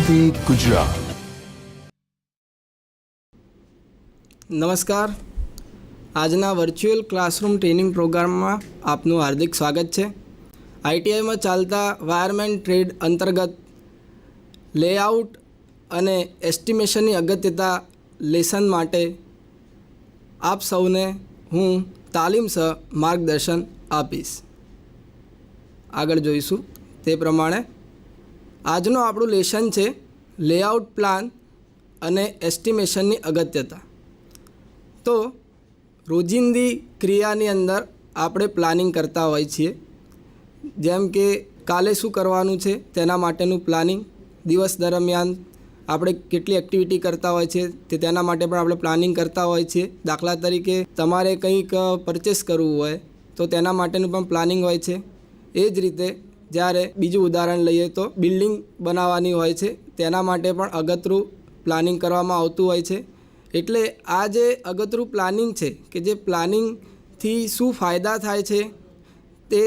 વંદે ગુજરાત. નમસ્કાર. આજના virtual classroom training પ્રોગ્રામમાં આપનું હાર્દિક સ્વાગત છે. આઈટીઆઈમાં ચાલતા વાયરમેન ટ્રેડ અંતર્ગત લેઆઉટ અને એસ્ટિમેશનની અગત્યતા લેસન માટે આપ સૌને હું તાલીમસહ માર્ગદર્શન આપીશ. આગળ જોઈશું તે પ્રમાણે આજનો આપણું લેસન છે લેઆઉટ પ્લાન અને એસ્ટિમેશનની અગત્યતા. તો રોજિંદી ક્રિયાની અંદર આપણે પ્લાનિંગ કરતા હોઈએ છીએ, જેમ કે કાલે શું કરવાનું છે તેના માટેનું પ્લાનિંગ, દિવસ દરમિયાન આપણે કેટલી એક્ટિવિટી કરતા હોય છે તે તેના માટે પણ આપણે પ્લાનિંગ કરતા હોય છીએ. દાખલા તરીકે તમારે કંઈક પરચેસ કરવું હોય તો તેના માટેનું પણ પ્લાનિંગ હોય છે. એ જ રીતે જ્યારે બીજું ઉદાહરણ લઈએ તો બિલ્ડિંગ બનાવવાની હોય છે, તેના માટે પણ અગત્યનું પ્લાનિંગ કરવામાં આવતું હોય છે. એટલે આ જે અગત્યનું પ્લાનિંગ છે કે જે પ્લાનિંગથી શું ફાયદા થાય છે તે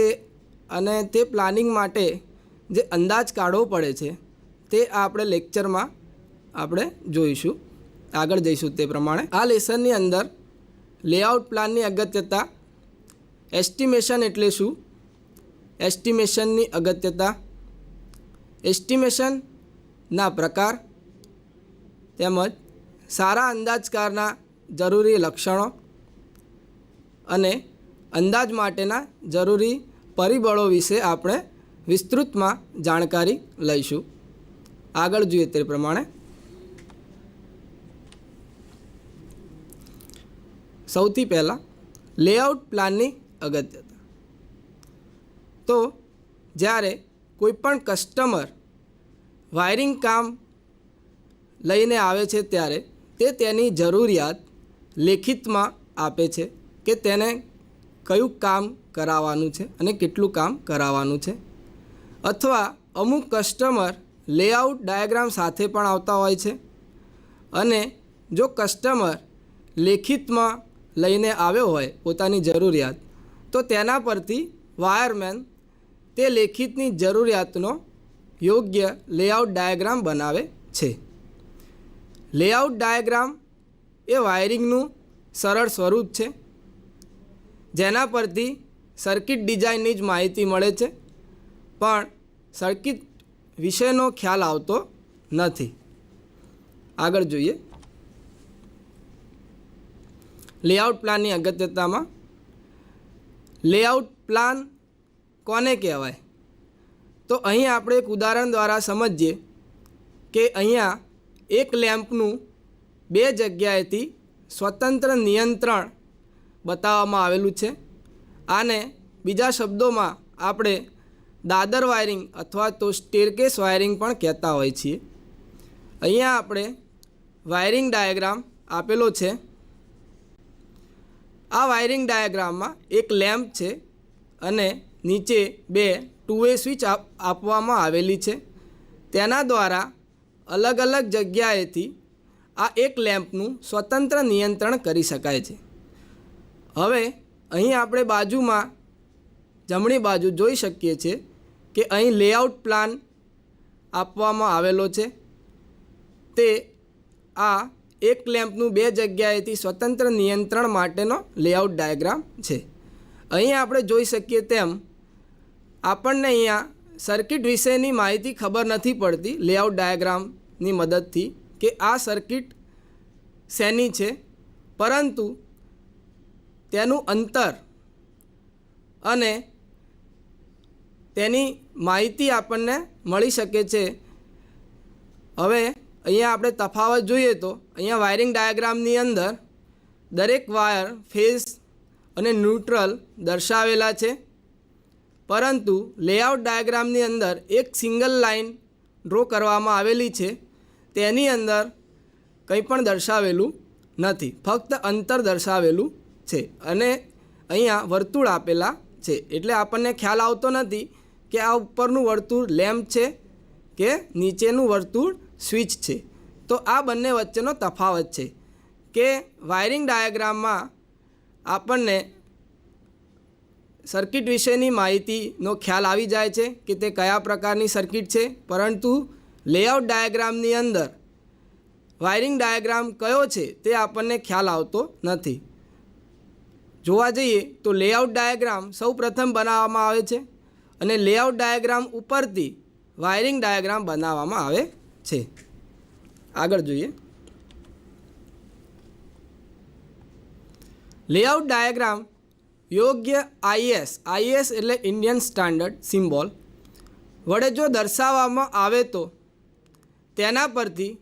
અને તે પ્લાનિંગ માટે જે અંદાજ કાઢવો પડે છે તે આપણે લેક્ચરમાં આપણે જોઈશું. આગળ જઈશું તે પ્રમાણે. આ લેસનની અંદર લેઆઉટ પ્લાનની અગત્યતા, એસ્ટિમેશન એટલે શું, એસ્ટિમેશનની અગત્યતા, એસ્ટિમેશનના પ્રકાર તેમજ સારા અંદાજકારના જરૂરી લક્ષણો અને અંદાજ માટેના જરૂરી પરિબળો વિશે આપણે વિસ્તૃતમાં જાણકારી લઈશું. આગળ જોઈએ તે પ્રમાણે સૌથી પહેલાં લેઆઉટ પ્લાનની અગત્યતા. તો જ્યારે કોઈપણ કસ્ટમર વાયરિંગ કામ લઈને આવે છે ત્યારે તે તેની જરૂરિયાત લેખિતમાં આપે છે કે તેને કયું કામ કરાવવાનું છે અને કેટલું કામ કરાવવાનું છે. અથવા અમુક કસ્ટમર લેઆઉટ ડાયાગ્રામ સાથે પણ આવતા હોય છે. અને જો કસ્ટમર લેખિતમાં લઈને આવ્યો હોય પોતાની જરૂરિયાત, તો તેના પરથી વાયરમેન તે લેખિતની જરૂરિયાતનો યોગ્ય લેઆઉટ ડાયાગ્રામ બનાવે છે. લેઆઉટ ડાયાગ્રામ એ વાયરિંગનું સરળ સ્વરૂપ છે, જેના પરથી સર્કિટ ડિઝાઇનની જ માહિતી મળે છે, પણ સર્કિટ વિશેનો ખ્યાલ આવતો નથી. આગળ જોઈએ લેઆઉટ પ્લાનની અગત્યતામાં. લેઆઉટ પ્લાન કોને કહેવાય? તો અહીં આપણે એક ઉદાહરણ દ્વારા સમજીએ કે અહીંયા એક લેમ્પનું બે જગ્યાએથી સ્વતંત્ર નિયંત્રણ બતાવવામાં આવેલું છે. આને બીજા શબ્દોમાં આપણે દાદર વાયરિંગ અથવા તો સ્ટેરકેસ વાયરિંગ પણ કહેતા હોઈએ છીએ. અહીંયા આપણે વાયરિંગ ડાયાગ્રામ આપેલો છે. આ વાયરિંગ ડાયાગ્રામમાં એક લેમ્પ છે અને નીચે બે 2-વે સ્વિચ આપવામાં આવેલી છે. તેના દ્વારા અલગ અલગ જગ્યાએથી આ એક લેમ્પનું સ્વતંત્ર નિયંત્રણ કરી શકાય છે. હવે અહીં આપણે બાજુમાં જમણી બાજુ જોઈ શકીએ છીએ કે અહીં લેઆઉટ પ્લાન આપવામાં આવેલો છે. તે આ એક લેમ્પનું બે જગ્યાએથી સ્વતંત્ર નિયંત્રણ માટેનો લેઆઉટ ડાયાગ્રામ છે. અહીં આપણે જોઈ શકીએ તેમ આપણને અહીંયા સર્કિટ વિશેની માહિતી ખબર નથી પડતી લેઆઉટ ડાયાગ્રામની મદદથી કે આ સર્કિટ શેની છે, પરંતુ તેનું અંતર અને તેની માહિતી આપણને મળી શકે છે. હવે અહીંયા આપણે તફાવત જોઈએ તો અહીંયા વાયરિંગ ડાયાગ્રામની અંદર દરેક વાયર ફેઝ અને ન્યુટ્રલ દર્શાવેલા છે, પરંતુ લેઆઉટ ડાયાગ્રામની અંદર એક સિંગલ લાઇન ડ્રો કરવામાં આવેલી છે. તેની અંદર કંઈ પણ દર્શાવેલું નથી, ફક્ત અંતર દર્શાવેલું છે અને અહીંયા વર્તુળ આપેલા છે. એટલે આપણને ખ્યાલ આવતો નથી કે આ ઉપરનું વર્તુળ લેમ્પ છે કે નીચેનું વર્તુળ સ્વિચ છે. તો આ બંને વચ્ચેનો તફાવત છે કે વાયરિંગ ડાયાગ્રામમાં આપણને સર્કિટ વિશેની માહિતીનો ખ્યાલ આવી જાય છે કે તે કયા પ્રકારની સર્કિટ છે, પરંતુ લેઆઉટ ડાયાગ્રામની અંદર વાયરિંગ ડાયાગ્રામ કયો છે તે આપણને ખ્યાલ આવતો નથી. જોવા જઈએ તો લેઆઉટ ડાયાગ્રામ સૌ પ્રથમ બનાવવામાં આવે છે અને લેઆઉટ ડાયાગ્રામ ઉપરથી વાયરિંગ ડાયાગ્રામ બનાવવામાં આવે છે. આગળ જોઈએ. લેઆઉટ ડાયાગ્રામ યોગ્ય આઈએસ એટલે ઇન્ડિયન સ્ટાન્ડર્ડ સિમ્બોલ વડે જો દર્શાવવામાં આવે તો તેના પરથી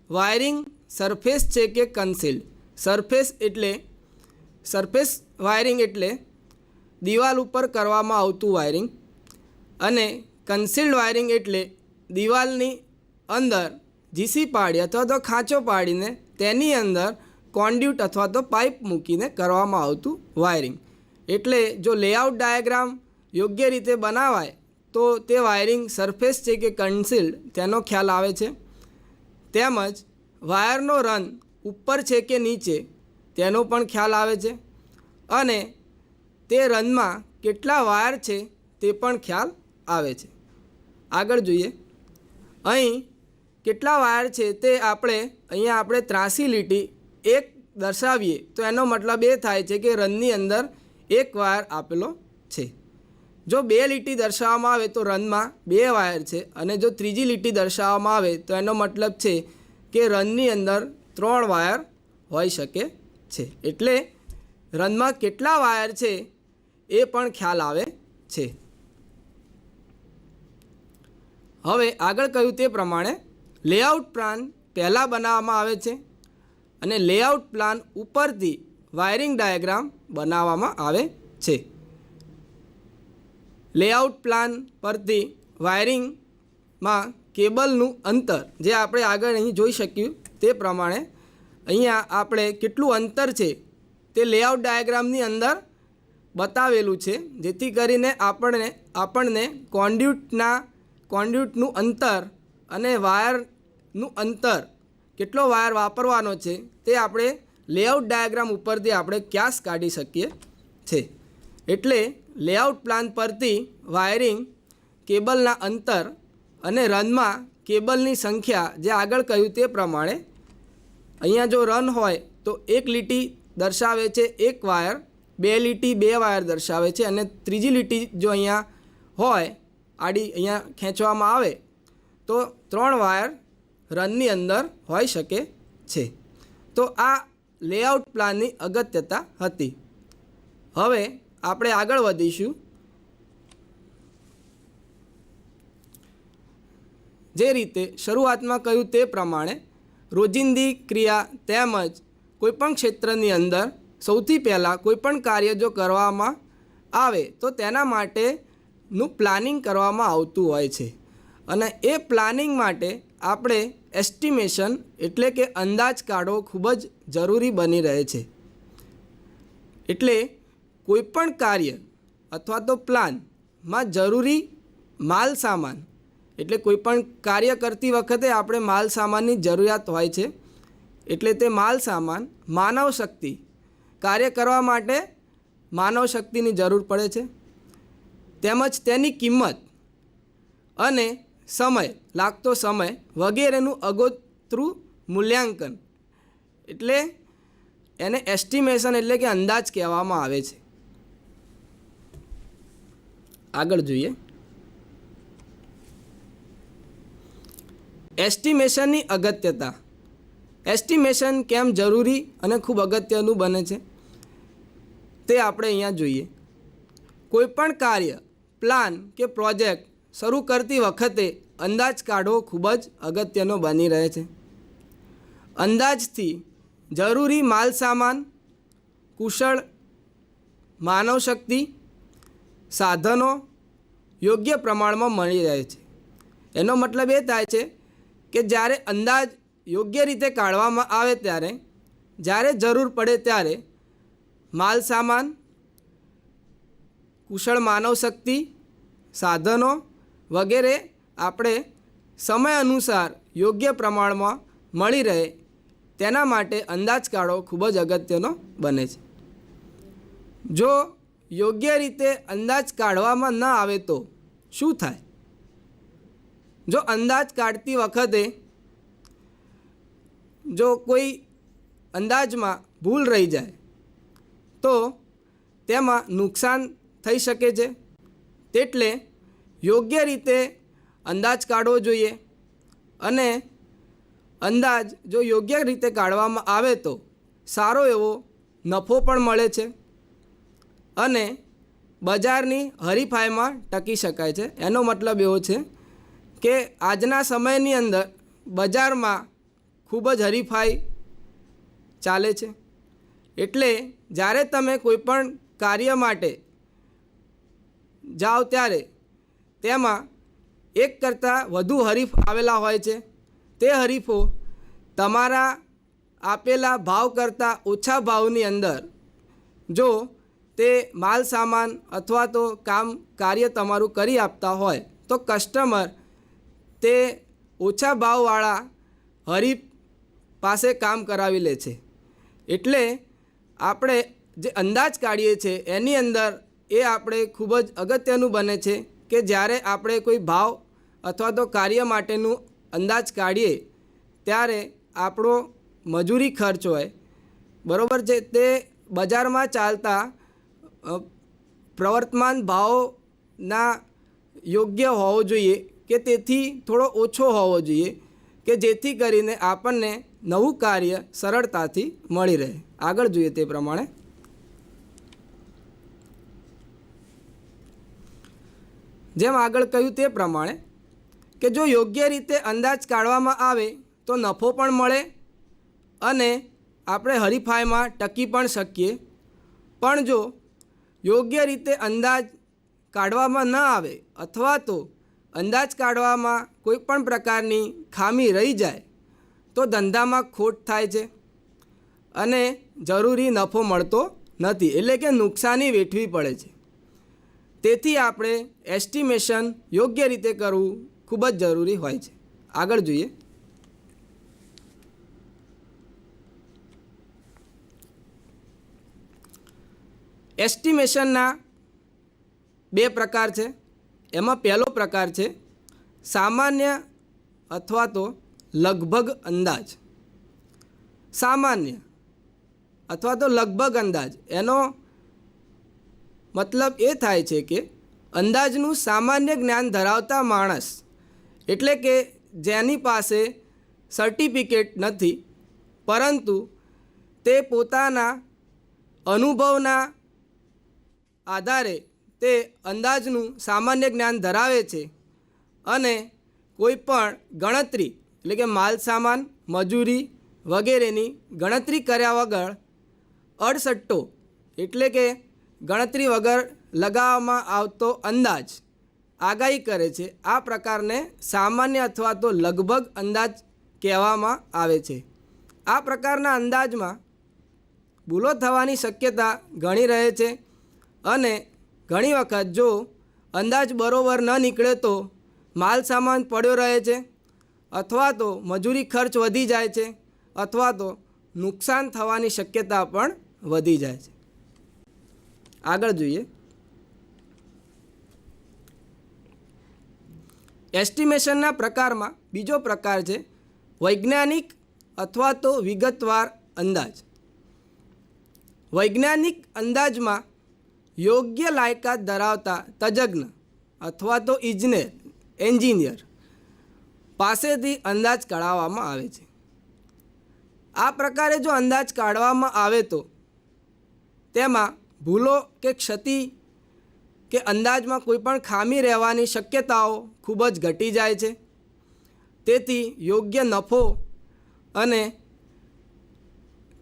વાયરિંગ સરફેસ છે કે કન્સીલ્ડ. સરફેસ વાયરિંગ એટલે દિવાલ ઉપર કરવામાં આવતું વાયરિંગ અને કન્સીલ્ડ વાયરિંગ એટલે દિવાલની અંદર જીસી પાડી અથવા તો ખાંચો પાડીને તેની અંદર કોન્ડ્યુટ અથવા તો પાઇપ મૂકીને કરવામાં આવતું વાયરિંગ. એટલે જો લેઆઉટ ડાયાગ્રામ યોગ્ય રીતે બનાવાય તો તે વાયરિંગ સરફેસ છે કે કન્સીલ્ડ તેનો ખ્યાલ આવે છે. તેમજ વાયરનો રન ઉપર છે કે નીચે તેનો પણ ખ્યાલ આવે છે અને તે રનમાં કેટલા વાયર છે તે પણ ખ્યાલ આવે છે. આગળ જોઈએ. અહીં કેટલા વાયર છે તે અહીંયા આપણે ત્રાસી લીટી એક દર્શાવીએ તો એનો મતલબ એ થાય છે કે રનની અંદર એક વાયર આપેલો છે. જો 2 લીટી દર્શાવવામાં આવે તો રનમાં 2 વાયર છે અને જો ત્રીજી લીટી દર્શાવવામાં આવે તો એનો મતલબ છે કે રનની અંદર 3 વાયર હોઈ શકે છે. એટલે રનમાં કેટલા વાયર છે એ પણ ખ્યાલ આવે છે. હવે આગળ કહ્યું તે પ્રમાણે લેઆઉટ પ્લાન પહેલાં બનાવવામાં આવે છે અને લેઆઉટ પ્લાન ઉપરથી વાયરિંગ ડાયાગ્રામ બનાવવામાં આવે છે. લેઆઉટ પ્લાન પરથી વાયરિંગમાં કેબલનું અંતર જે આપણે આગળ અહીં જોઈ શક્યું તે પ્રમાણે અહીંયા આપણે કેટલું અંતર છે તે લેઆઉટ ડાયાગ્રામની અંદર બતાવેલું છે, જેથી કરીને આપણને કોન્ડ્યુટનું અંતર અને વાયરનું અંતર કેટલો વાયર વાપરવાનો છે તે આપણે લેઆઉટ ડાયાગ્રામ ઉપરથી આપણે ક્યાસ કાઢી શકીએ છે. એટલે લેઆઉટ પ્લાન પરથી વાયરિંગ કેબલના અંતર અને રનમાં કેબલની સંખ્યા જે આગળ કહ્યું તે પ્રમાણે અહીંયા જો રન હોય તો 1 લીટી દર્શાવે છે 1 વાયર, 2 લીટી 2 વાયર દર્શાવે છે અને ત્રીજી લીટી જો અહીંયા હોય આડી અહીંયા ખેંચવામાં આવે તો 3 વાયર રનની અંદર હોઈ શકે છે. તો આ લેઆઉટ પ્લાનની અગત્યતા હતી. હવે આપણે આગળ વધીશું. જે રીતે શરૂઆતમાં કહ્યું તે પ્રમાણે રોજિંદી ક્રિયા તેમજ કોઈપણ ક્ષેત્રની અંદર સૌથી પહેલાં કોઈપણ કાર્ય જો કરવામાં આવે તો તેના માટેનું પ્લાનિંગ કરવામાં આવતું હોય છે અને એ પ્લાનિંગ માટે આપણે એસ્ટિમેશન એટલે કે અંદાજ કાઢવો ખૂબ જ જરૂરી બની રહે છે. એટલે કોઈપણ કાર્ય અથવા તો પ્લાનમાં જરૂરી માલ સામાન એટલે કોઈપણ કાર્ય કરતી વખતે આપણે માલ સામાનની જરૂરિયાત હોય છે. એટલે તે માલ સામાન, માનવ શક્તિ, કાર્ય કરવા માટે માનવ શક્તિની જરૂર પડે છે. તેમજ તેની કિંમત અને સમય, લાગતો સમય વગેરેનું આગોતરું મૂલ્યાંકન એટલે એને એસ્ટિમેશન એટલે કે અંદાજ કહેવામાં આવે છે. આગળ જોઈએ. એસ્ટિમેશનની અગત્યતા. એસ્ટિમેશન કેમ જરૂરી અને ખૂબ અગત્યનું બને છે તે આપણે અહીંયા જોઈએ. કોઈપણ કાર્ય, પ્લાન કે પ્રોજેક્ટ શરૂ કરતી વખતે અંદાજ કાઢવો ખૂબ જ અગત્યનો બની રહે છે. અંદાજથી જરૂરી માલ સામાન, કુશળ માનવ શક્તિ, સાધનો યોગ્ય પ્રમાણમાં મળી રહે છે. એનો મતલબ એ થાય છે કે જ્યારે અંદાજ યોગ્ય રીતે કાઢવામાં આવે ત્યારે જ્યારે જરૂર પડે ત્યારે માલ સામાન, કુશળ માનવ શક્તિ, સાધનો વગેરે આપણે સમય અનુસાર યોગ્ય પ્રમાણમાં મળી રહે તેના માટે અંદાજ કાઢવો ખૂબ જ અગત્યનો બને છે. જો યોગ્ય રીતે અંદાજ કાઢવામાં ન આવે તો શું થાય? જો અંદાજ કાઢતી વખતે જો કોઈ અંદાજમાં ભૂલ રહી જાય તો તેમાં નુકસાન થઈ શકે છે, તેટલે યોગ્ય રીતે અંદાજ કાઢવો જોઈએ અને અંદાજ જો યોગ્ય રીતે કાઢવામાં આવે તો સારો એવો નફો પણ મળે છે અને બજારની હરીફાઈમાં ટકી શકાય છે. એનો મતલબ એવો છે કે આજના સમયની અંદર બજારમાં ખૂબ જ હરીફાઈ ચાલે છે, એટલે જ્યારે તમે કોઈપણ કાર્ય માટે જાઓ ત્યારે તેમાં એક કરતાં વધુ હરીફ આવેલા હોય છે. તે હરીફો તમારા આપેલા ભાવ કરતાં ઓછા ભાવની અંદર જો તે માલ સામાન અથવા તો કાર્ય તમારું કરી આપતા હોય તો કસ્ટમર તે ઓછા ભાવવાળા હરીફ પાસે કામ કરાવી લે છે. એટલે આપણે જે અંદાજ કાઢીએ છીએ એની અંદર એ આપણે ખૂબ જ અગત્યનું બને છે કે જ્યારે આપણે કોઈ ભાવ અથવા તો કાર્ય માટેનું અંદાજ કાઢીએ ત્યારે આપણો મજૂરી ખર્ચ હોય, બરાબર છે, તે બજારમાં ચાલતા પ્રવર્તમાન ભાવના યોગ્ય હોવો જોઈએ કે તેથી થોડો ઓછો હોવો જોઈએ કે જેથી કરીને આપણને નવું કાર્ય સરળતાથી મળી રહે. આગળ જોઈએ તે પ્રમાણે જેમ આગળ કહ્યું તે પ્રમાણે કે જો યોગ્ય રીતે અંદાજ કાઢવામાં આવે તો નફો પણ મળે અને આપણે હરીફાઈમાં ટકી પણ શકીએ. પણ જો યોગ્ય રીતે અંદાજ કાઢવામાં ન આવે અથવા તો અંદાજ કાઢવામાં કોઈ પણ પ્રકારની ખામી રહી જાય તો ધંધામાં ખોટ થાય છે અને જરૂરી નફો મળતો નથી, એટલે કે નુકસાની વેઠવી પડે છે. તેથી આપણે એસ્ટિમેશન યોગ્ય રીતે કરવું ખૂબ જ જરૂરી હોય છે. આગળ જોઈએ એસ્ટિમેશનના બે પ્રકાર છે. એમાં પહેલો પ્રકાર છે સામાન્ય અથવા તો લગભગ અંદાજ. સામાન્ય અથવા તો લગભગ અંદાજ એનો મતલબ એ થાય છે કે અંદાજનું સામાન્ય જ્ઞાન ધરાવતા માણસ, એટલે કે જેની પાસે સર્ટિફિકેટ નથી પરંતુ તે પોતાના અનુભવના આધારે તે અંદાજનું સામાન્ય જ્ઞાન ધરાવે છે અને કોઈ પણ ગણતરી એટલે કે માલ સામાન મજૂરી વગેરેની ગણતરી કર્યા વગર અડસટ્ટો એટલે કે ગણતરી વગર લગાવવામાં આવતો અંદાજ આગાહી કરે છે. આ પ્રકારને સામાન્ય અથવા તો લગભગ અંદાજ કહેવામાં આવે છે. આ પ્રકારના અંદાજમાં ભૂલો થવાની શક્યતા ઘણી રહે છે અને ઘણી વખત જો અંદાજ બરોબર ન નીકળે તો માલ સામાન પડ્યો રહે છે અથવા તો મજૂરી ખર્ચ વધી જાય છે અથવા તો નુકસાન થવાની શક્યતા પણ વધી જાય છે. આગળ જોઈએ એસ્ટિમેશનના પ્રકારમાં બીજો પ્રકાર છે વૈજ્ઞાનિક અથવા તો વિગતવાર અંદાજ. વૈજ્ઞાનિક અંદાજમાં યોગ્ય લાયકાત ધરાવતા તજજ્ઞ અથવા તો એન્જિનિયર પાસેથી અંદાજ કાઢવામાં આવે છે. આ પ્રકારે જો અંદાજ કાઢવામાં આવે તો તેમાં ભૂલો કે ક્ષતિ કે અંદાજમાં કોઈ પણ ખામી રહેવાની શક્યતાઓ ખૂબ જ ઘટી જાય છે. તેથી યોગ્ય નફો અને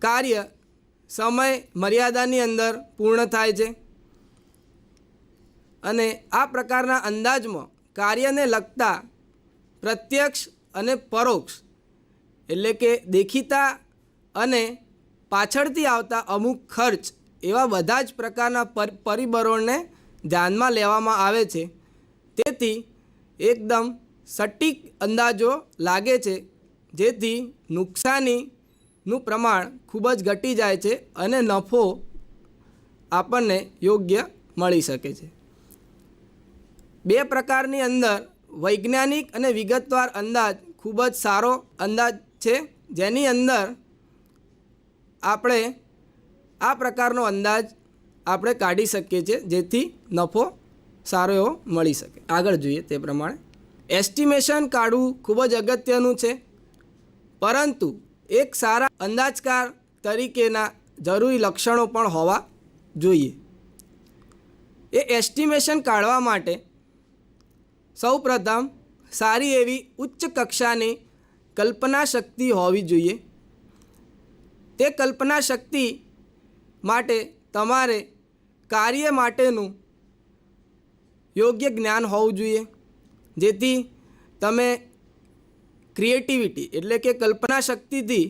કાર્ય સમય મર્યાદાની અંદર પૂર્ણ થાય છે અને આ પ્રકારના અંદાજમાં કાર્યને લગતા પ્રત્યક્ષ અને પરોક્ષ એટલે કે દેખીતા અને પાછળથી આવતા અમુક ખર્ચ એવા બધા જ પ્રકારના પરિબળોને ધ્યાનમાં લેવામાં આવે છે. તેથી એકદમ સટીક અંદાજો લાગે છે જેથી નુકસાનીનું પ્રમાણ ખૂબ જ ઘટી જાય છે અને નફો આપણને યોગ્ય મળી શકે છે. બે પ્રકારની અંદર વૈજ્ઞાનિક અને વિગતવાર અંદાજ ખૂબ જ સારો અંદાજ છે, જેની અંદર આપણે આ પ્રકારનો અંદાજ આપણે કાઢી શકીએ છીએ, જેથી નફો સારો એવો મળી શકે. આગળ જોઈએ તે પ્રમાણે એસ્ટિમેશન કાઢવું ખૂબ જ અગત્યનું છે, પરંતુ એક સારા અંદાજકાર તરીકેના જરૂરી લક્ષણો પણ હોવા જોઈએ. એ એસ્ટિમેશન કાઢવા માટે સૌપ્રથમ સારી એવી ઉચ્ચ કક્ષાની કલ્પના શક્તિ હોવી જોઈએ. તે કલ્પના શક્તિ માટે તમારે કાર્ય માટેનું યોગ્ય જ્ઞાન હોવું જોઈએ, જેથી તમે ક્રિએટિવિટી એટલે કે કલ્પના શક્તિથી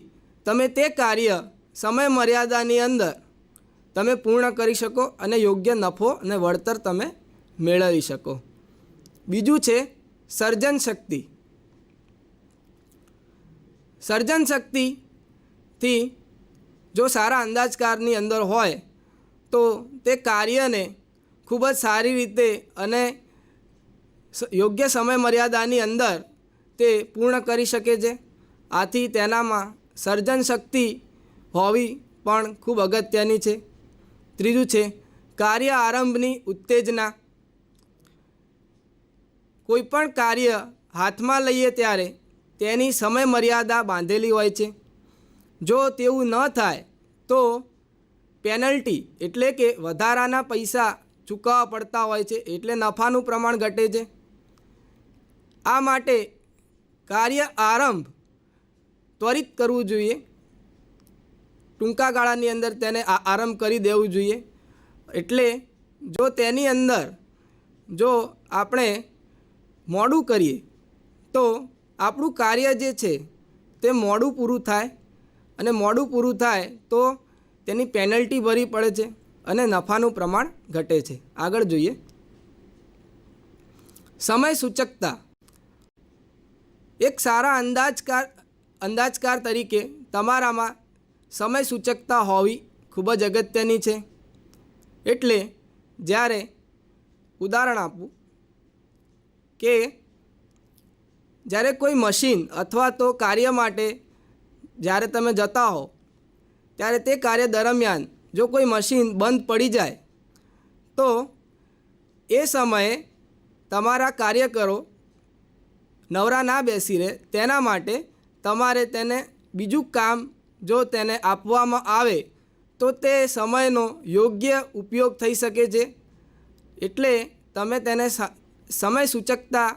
તમે તે કાર્ય સમય મર્યાદાની અંદર તમે પૂર્ણ કરી શકો અને યોગ્ય નફો અને વળતર તમે મેળવી શકો. બીજું છે સર્જન શક્તિ. સર્જન શક્તિથી જો સારા અંદાજકારની અંદર હોય તો તે કાર્યને ખૂબ જ સારી રીતે અને યોગ્ય સમય મર્યાદાની અંદર તે પૂર્ણ કરી શકે છે. આથી તેનામાં સર્જન શક્તિ હોવી પણ ખૂબ અગત્યની છે. ત્રીજું છે કાર્ય આરંભની ઉત્તેજના. કોઈપણ કાર્ય હાથમાં લઈએ ત્યારે તેની સમય મર્યાદા બાંધેલી હોય છે. જો તેવું ન થાય તો પેનલ્ટી એટલે કે વધારાના પૈસા ચૂકવવા પડતા હોય છે, એટલે નફાનું પ્રમાણ ઘટે છે. આ માટે કાર્ય આરંભ ત્વરિત કરવું જોઈએ. ટૂંકા ગાળાની અંદર તેને આરંભ કરી દેવું જોઈએ. એટલે જો તેની અંદર જો આપણે મોડું કરીએ તો આપણું કાર્ય જે છે તે મોડું પૂરું થાય, અને મોડું પૂરું થાય તો તેની પેનલ્ટી ભરવી પડે છે અને નફાનું પ્રમાણ ઘટે છે. આગળ જોઈએ સમય સૂચકતા. એક સારા અંદાજકાર તરીકે તમારામાં સમય સૂચકતા હોવી ખૂબ જ અગત્યની છે. એટલે જ્યારે ઉદાહરણ આપું કે જ્યારે કોઈ મશીન અથવા તો કાર્ય માટે જ્યારે તમે જતા હો ત્યારે તે કાર્ય દરમિયાન જો કોઈ મશીન બંધ પડી જાય તો એ સમયે તમારા કાર્યકરો નવરા ના બેસી રહે, તેના માટે તમારે તેને બીજું કામ જો તેને આપવામાં આવે તો તે સમયનો યોગ્ય ઉપયોગ થઈ શકે છે. એટલે તમે તેને સમય સૂચકતા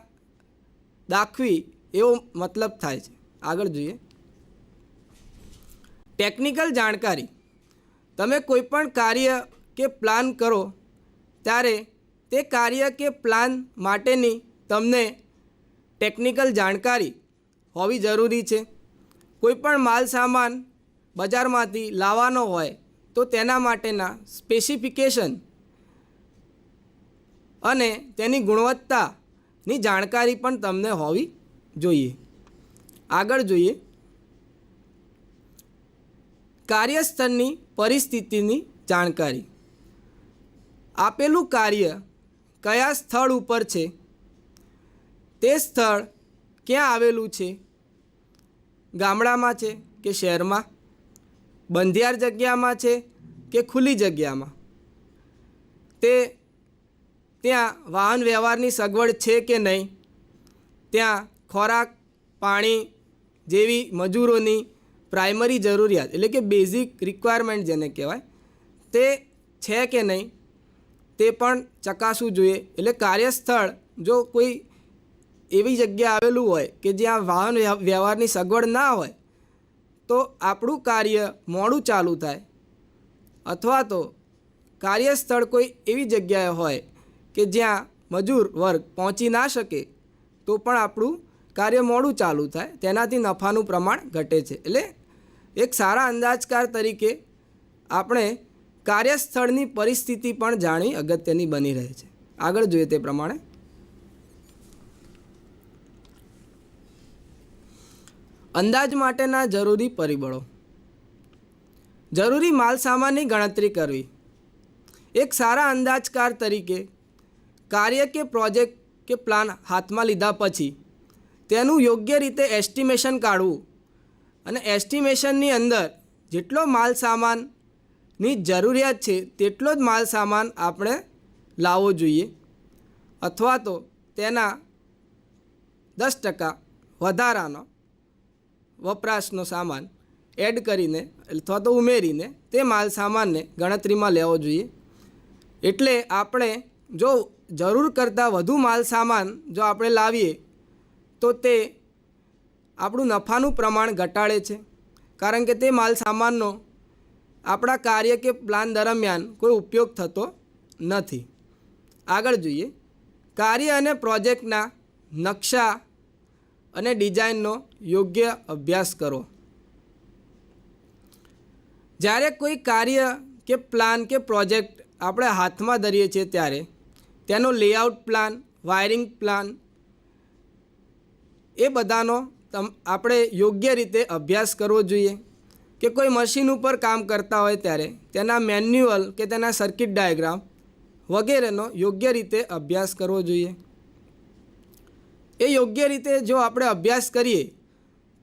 દાખવી એવો મતલબ થાય છે. આગળ જોઈએ ટેકનિકલ જાણકારી. તમે કોઈપણ કાર્ય કે પ્લાન કરો ત્યારે તે કાર્ય કે પ્લાન માટેની તમને ટેકનિકલ જાણકારી હોવી જરૂરી છે. કોઈપણ માલ સામાન બજારમાંથી લાવવાનો હોય તો તેના માટેના સ્પેસિફિકેશન અને તેની ગુણવત્તાની જાણકારી પણ તમને હોવી જોઈએ. આગળ જોઈએ કાર્યસ્થળની પરિસ્થિતિની જાણકારી. આપેલું કાર્ય કયા સ્થળ ઉપર છે, તે સ્થળ ક્યાં આવેલું છે, ગામડામાં છે કે શહેરમાં, બંધિયાર જગ્યામાં છે કે ખુલ્લી જગ્યામાં, તે ત્યાં વાહન વ્યવહારની સગવડ છે કે નહીં, ત્યાં ખોરાક પાણી જેવી મજૂરોની પ્રાઇમરી જરૂરિયાત એટલે કે બેઝિક રિક્વાયરમેન્ટ જેને કહેવાય તે છે કે નહીં તે પણ ચકાસવું જોઈએ. એટલે કાર્યસ્થળ જો કોઈ એવી જગ્યા આવેલું હોય કે જ્યાં વાહન વ્યવહારની સગવડ ના હોય તો આપણું કાર્ય મોડું ચાલુ થાય, અથવા તો કાર્યસ્થળ કોઈ એવી જગ્યાએ હોય કે જ્યાં મજૂર વર્ગ પહોંચી ના શકે તો પણ આપણું કાર્ય મોડું ચાલુ થાય, તેનાથી નફાનું પ્રમાણ ઘટે છે. એટલે એક સારા અંદાજકાર તરીકે આપણે કાર્યસ્થળની પરિસ્થિતિ પણ જાણવી અગત્યની બની રહે છે. આગળ જોઈએ તે પ્રમાણે અંદાજ માટેના જરૂરી પરિબળો. જરૂરી માલ સામાનની ગણતરી કરવી. એક સારા અંદાજકાર તરીકે કાર્ય કે પ્રોજેક્ટ કે પ્લાન હાથમાં લીધા પછી તેનું યોગ્ય રીતે એસ્ટિમેશન કાઢવું અને એસ્ટિમેશનની અંદર જેટલો માલ સામાનની જરૂરિયાત છે તેટલો જ માલ સામાન આપણે લાવવો જોઈએ અથવા તો તેના 10% વધારાનો વપરાશનો સામાન એડ કરીને અથવા તો ઉમેરીને તે માલ સામાનને ગણતરીમાં લેવો જોઈએ. એટલે આપણે જો જરૂર કરતાં વધુ માલ સામાન જો આપણે લાવીએ તો તે આપણું નફાનું પ્રમાણ ઘટાડે છે, કારણ કે તે માલ સામાનનો આપણા કાર્ય કે પ્લાન દરમિયાન કોઈ ઉપયોગ થતો નથી. આગળ જોઈએ, કાર્ય અને પ્રોજેક્ટના નકશા અને ડિઝાઇનનો યોગ્ય અભ્યાસ કરો. જ્યારે કોઈ કાર્ય કે પ્લાન કે પ્રોજેક્ટ આપણે હાથમાં ધરીએ છીએ ત્યારે તેનો લેઆઉટ પ્લાન, વાયરિંગ પ્લાન એ બધાનો આપણે યોગ્ય રીતે અભ્યાસ કરવો જોઈએ. કે કોઈ મશીન ઉપર કામ કરતા હોય ત્યારે તેના મેન્યુઅલ કે તેના સર્કિટ ડાયાગ્રામ વગેરેનો યોગ્ય રીતે અભ્યાસ કરવો જોઈએ. એ યોગ્ય રીતે જો આપણે અભ્યાસ કરીએ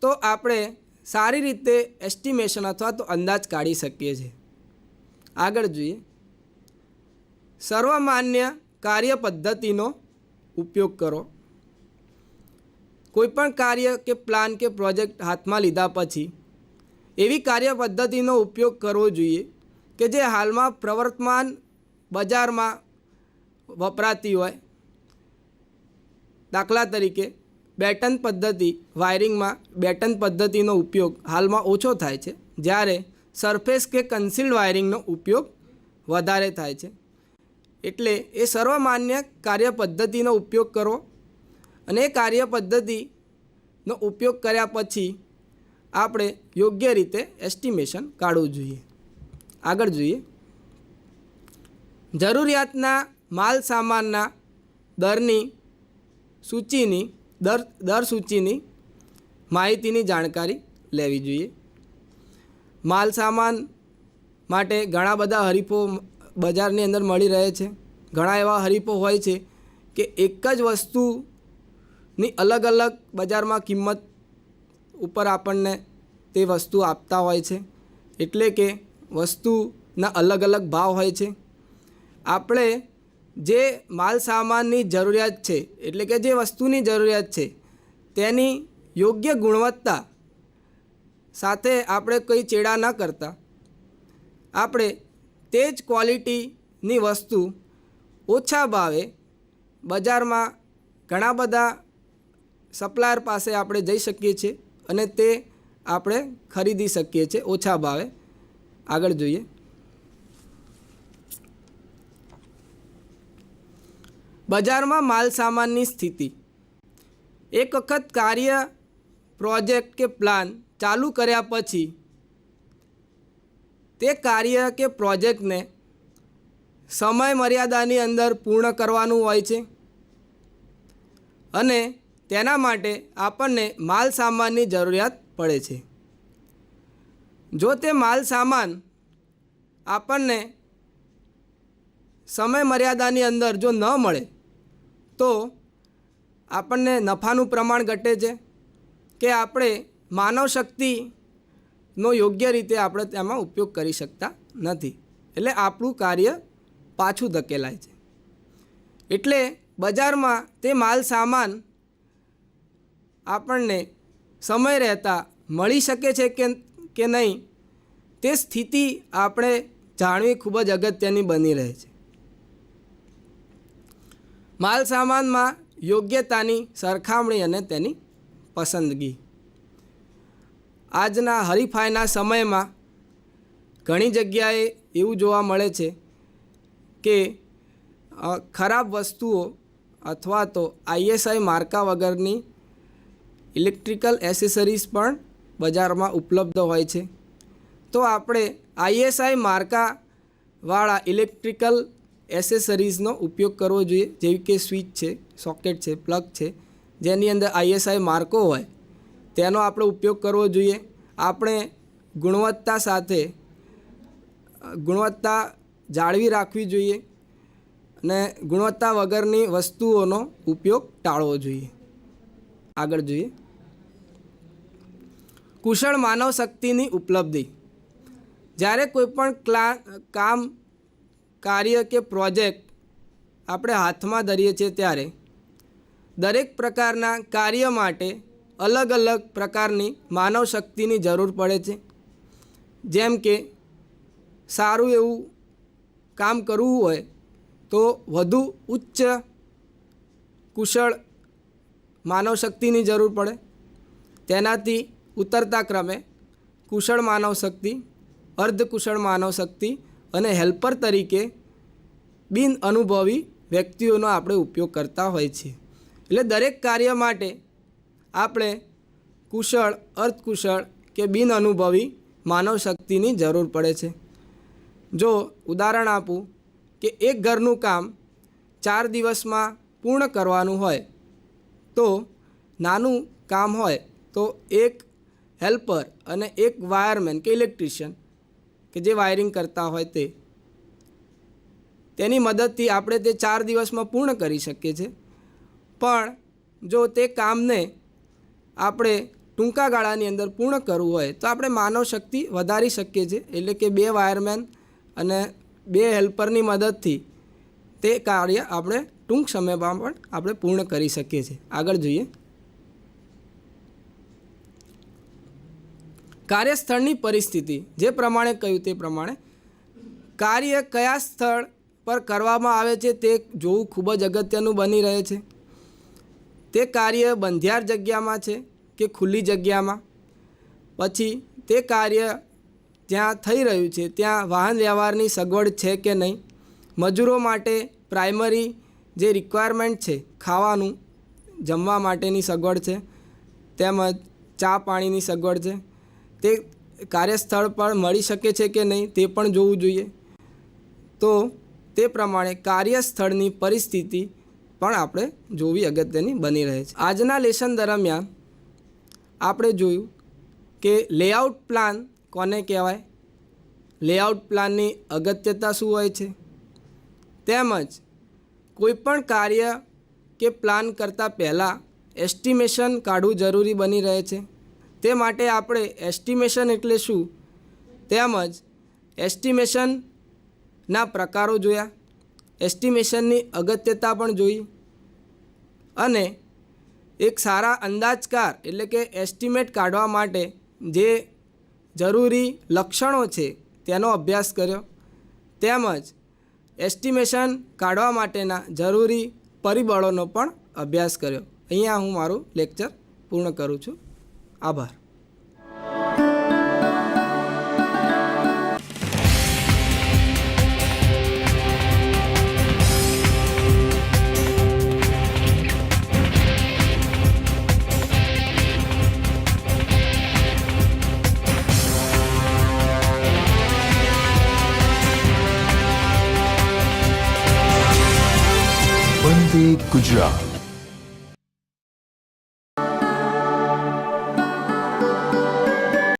તો આપણે સારી રીતે એસ્ટિમેશન અથવા તો અંદાજ કાઢી શકીએ છીએ. આગળ જોઈએ, સર્વમાન્ય કાર્ય પદ્ધતિનો ઉપયોગ કરો. કોઈપણ કાર્ય કે પ્લાન કે પ્રોજેક્ટ હાથમાં લીધા પછી એવી કાર્ય પદ્ધતિનો ઉપયોગ કરવો જોઈએ કે જે હાલમાં પ્રવર્તમાન બજારમાં વપરાતી હોય. દાખલા તરીકે બેટન પદ્ધતિ, વાયરિંગમાં બેટન પદ્ધતિનો ઉપયોગ હાલમાં ઓછો થાય છે, જ્યારે સરફેસ કે કન્સીલ્ડ વાયરિંગનો ઉપયોગ વધારે થાય છે. એટલે એ સર્વમાન્ય કાર્ય પદ્ધતિનો ઉપયોગ કરો અને એ કાર્ય પદ્ધતિનો ઉપયોગ કર્યા પછી આપણે યોગ્ય રીતે એસ્ટિમેશન કાઢવું જોઈએ. આગળ જોઈએ, જરૂરિયાતના માલ સામાનના દરની સૂચિની દર સૂચિની માહિતીની જાણકારી લેવી જોઈએ. માલ સામાન માટે ઘણા બધા હરીફો બજારની અંદર મળી રહે છે. ઘણા એવા હરીફો હોય છે કે એક જ વસ્તુની અલગ અલગ બજારમાં કિંમત ઉપર આપણને તે વસ્તુ આપતા હોય છે. એટલે કે વસ્તુના અલગ અલગ ભાવ હોય છે. આપણે જે માલ સામાનની જરૂરિયાત છે, એટલે કે જે વસ્તુની જરૂરિયાત છે તેની યોગ્ય ગુણવત્તા સાથે આપણે કંઈ ચેડા ન કરતા આપણે તે જ ક્વોલિટીની વસ્તુ ઓછા ભાવે બજારમાં ઘણા બધા સપ્લાયર પાસે આપણે જઈ શકીએ છીએ અને તે આપણે ખરીદી શકીએ છીએ ઓછા ભાવે. આગળ જોઈએ, બજારમાં માલ સામાનની સ્થિતિ. એક વખત કાર્ય, પ્રોજેક્ટ કે પ્લાન ચાલુ કર્યા પછી તે કાર્ય કે પ્રોજેક્ટને સમય મર્યાદાની અંદર પૂર્ણ કરવાનું હોય છે અને તેના માટે આપણને માલ સામાનની જરૂરિયાત પડે છે. જો તે માલ સામાન આપણને સમય મર્યાદાની અંદર જો ન મળે તો આપણને નફાનું પ્રમાણ ઘટે છે કે આપણે માનવ શક્તિનો યોગ્ય રીતે આપણે તેમાં ઉપયોગ કરી શકતા નથી. એટલે આપણું કાર્ય પાછું ધકેલાય છે. એટલે બજારમાં તે માલ સામાન આપણને સમય રહેતા મળી શકે છે કે નહીં તે સ્થિતિ આપણે જાણવી ખૂબ જ અગત્યની બની રહે છે. માલ સામાનમાં યોગ્યતાની સરખામણી અને તેની પસંદગી. આજના હરીફાઈના સમયમાં ઘણી જગ્યાએ એવું જોવા મળે છે કે ખરાબ વસ્તુઓ અથવા તો ISI માર્કા વગરની ઇલેક્ટ્રિકલ એસેસરીઝ પણ બજારમાં ઉપલબ્ધ હોય છે. તો આપણે ISI માર્કાવાળા ઇલેક્ટ્રિકલ એસેસરીઝનો ઉપયોગ કરવો જોઈએ, જેવી કે સ્વિચ છે, સોકેટ છે, પ્લગ છે, જેની અંદર ISI માર્કો હોય તેનો આપણે ઉપયોગ કરવો જોઈએ. આપણે ગુણવત્તા સાથે ગુણવત્તા જાળવી રાખવી જોઈએ અને ગુણવત્તા વગરની વસ્તુઓનો ઉપયોગ ટાળવો જોઈએ. આગળ જોઈએ. કુશળ માનવ શક્તિની ઉપલબ્ધિ. જ્યારે કોઈ પણ કામ, કાર્ય કે પ્રોજેક્ટ આપણે હાથમાં ધરીએ છીએ ત્યારે દરેક પ્રકારના કાર્ય માટે અલગ અલગ પ્રકારની માનવ શક્તિની જરૂર પડે છે. જેમ કે સારું એવું કામ કરવું હોય તો વધુ ઉચ્ચ કુશળ માનવ શક્તિની જરૂર પડે. તેનાથી ઉતરતા ક્રમે કુશળ માનવ શક્તિ, અર્ધકુશળ માનવ શક્તિ અને હેલ્પર તરીકે બિન અનુભવી વ્યક્તિઓનો આપણે ઉપયોગ કરતા હોય છીએ. એટલે દરેક કાર્ય માટે આપણે કુશળ, અર્ધકુશળ કે બિન અનુભવી માનવ શક્તિની જરૂર પડે છે. જો ઉદાહરણ આપું કે એક ઘરનું કામ 4 દિવસમાં પૂર્ણ કરવાનું હોય તો નાનું કામ હોય તો એક હેલ્પર અને એક વાયરમેન કે ઇલેક્ટ્રિશિયન કે જે વાયરિંગ કરતા હોય તેની મદદથી આપણે તે 4 દિવસમાં પૂર્ણ કરી શકીએ છીએ. પણ જો તે કામને આપણે ટૂંકા ગાળાની અંદર પૂર્ણ કરવું હોય તો આપણે માનવ શક્તિ વધારી શકીએ છીએ. એટલે કે 2 વાયરમેન અને 2 હેલ્પરની મદદથી તે કાર્ય આપણે ટૂંક સમયમાં પણ આપણે પૂર્ણ કરી શકીએ છીએ. આગળ જોઈએ. કાર્યસ્થળની પરિસ્થિતિ. જે પ્રમાણે કહ્યું તે પ્રમાણે કાર્ય કયા સ્થળ પર કરવામાં આવે છે તે જોવું ખૂબ જ અગત્યનું બની રહે છે. તે કાર્ય બંધિયાર જગ્યામાં છે કે ખુલ્લી જગ્યામાં. પછી તે કાર્ય જ્યાં થઈ રહ્યું છે ત્યાં વાહન વ્યવહારની સગવડ છે કે નહીં. મજૂરો માટે પ્રાઇમરી જે રિક્વાયરમેન્ટ છે, ખાવાનું, જમવા માટેની સગવડ છે, તેમજ ચા પાણીની સગવડ છે, તે કાર્યસ્થળ પર મળી શકે છે કે નહીં તે પણ જોવું જોઈએ. તો તે પ્રમાણે કાર્યસ્થળની પરિસ્થિતિ પણ આપણે જોવી અગત્યની બની રહે છે. આજના લેસન દરમિયાન આપણે જોયું કે લેઆઉટ પ્લાન કોને કહેવાય, લેઆઉટ પ્લાનની અગત્યતા શું હોય છે, તેમજ કોઈપણ કાર્ય કે પ્લાન કરતાં પહેલાં એસ્ટિમેશન કાઢવું જરૂરી બની રહે છે. તે માટે આપણે એસ્ટિમેશન એટલે શું તેમજ એસ્ટિમેશનના પ્રકારો જોયા, એસ્ટિમેશનની અગત્યતા પણ જોઈ અને એક સારા અંદાજકાર એટલે કે એસ્ટિમેટ કાઢવા માટે જે જરૂરી લક્ષણો છે તેનો અભ્યાસ કર્યો, તેમજ એસ્ટિમેશન કાઢવા માટેના જરૂરી પરિબળોનો પણ અભ્યાસ કર્યો. અહીંયા હું મારું લેક્ચર પૂર્ણ કરું છું. આભાર. વંદે ગુજરાત.